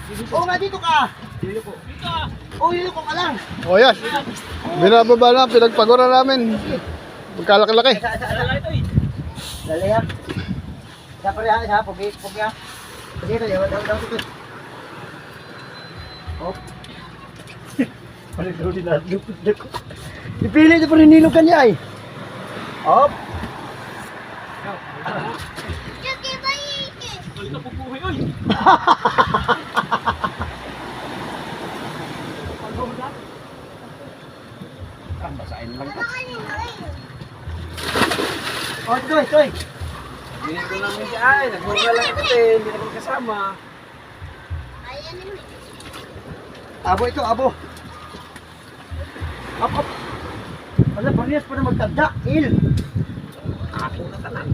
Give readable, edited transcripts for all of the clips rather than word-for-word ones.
Oo nga, dito ka. Dito po. Oo, dito ko ka lang. O yan. Binababa na, pinagpagura namin. Magkalaki-laki. Dali ha. Isa pa rin ha, isa. Pugi ha. Sige, daw. Hop. Paano din na lupit na ko. Ipili na pa rin nilog kanya eh. Hop. Basahin lang ka. Oh, Toy. Hindi ko namin siya ay, nagmura lang ako eh, hindi naman kasama. Abo ito, abo. Up. Wala, parehas pa na magtanda. Il. Ako na talang.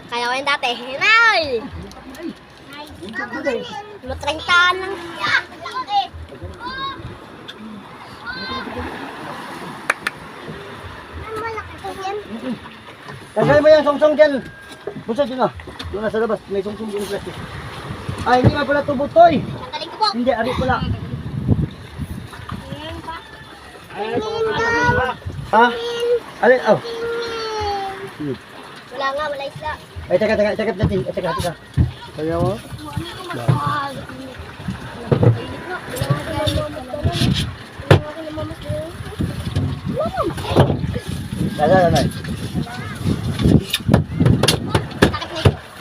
Kaya ko yung dati. Hinay! Matrengtaan lang siya. Tanggalin mo yung song-song dyan. Busa dyan ah. Doon na sa labas. May song-song dyan plastic. Ay, hindi nga pala tubo, Toy. Tanggalin ko po. Hindi, ari pala. Ha? Alin? Oh. Wala nga, wala isla. Ay, teka. Teka. Kaya mo? Dala. Takip na ito.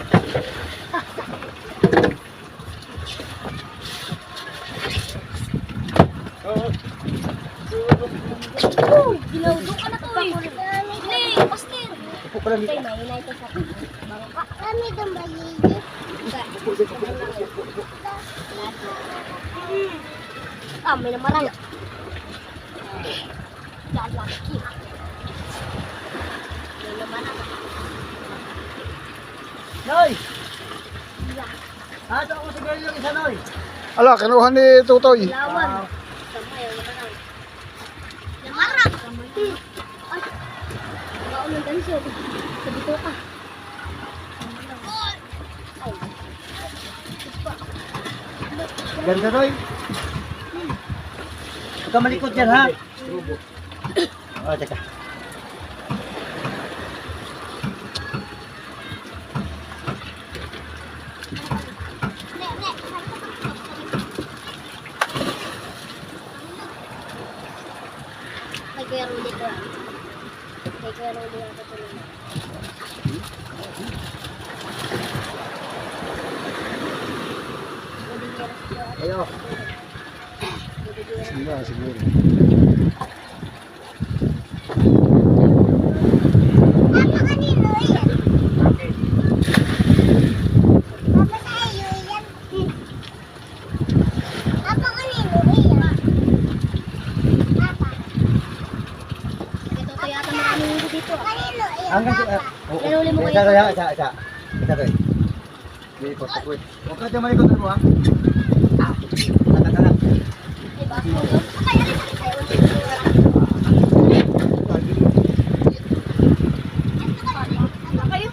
Ginawdo ka na to eh. Hindi, pastir. Upo ka lang dito. Kaya mainay ito sa bangka. Kami itong bagigit. May namarang. Diyan laki. May namarang. Noy! Ato ako sa girl yung isa, Noy. Ala, kinuha ni Tutoy. Lawan. Samay, namarang. Namarang! Ay! Baka ng danso. Sabi ko ka. Ganda, Noy. Huwag ka malikot yan, ha? Oh, teka. Kay Kuya Rudy ko. Kay Kuya Rudy ako tuloy. Ayo. Siguro. Apa kanino yan? Apa tayo yan? Apa kanino yan? Apa? Ito to yata maraming hindi dito. Kanino yan? Hanggang sa... Pinuli mo Isa, kayo. isa. Isa, Toy. Hindi po, takwit. Huwag ka dyan malikot mo, ha? Teka lang. Ay, bako yun. Ay, kayo.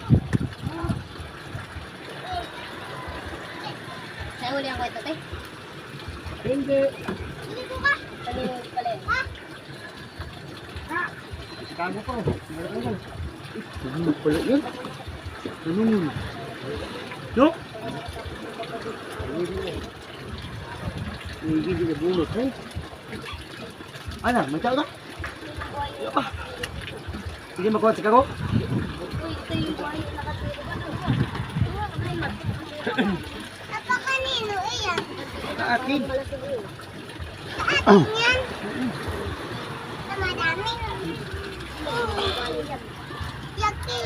Saya huli ang kwento, te. Hindi. Hindi ko ka. Kanino pala yun? Kago ko. Ano pala yun? Ano yun? No? Hindi na bunot, eh. Ano, may tao ka? Hindi makuha si Kago? Uy, ito yung buhay na nakatira ka. Apa kanino iyan? Sa akin. Sa akin yan? Sa madami? Laki.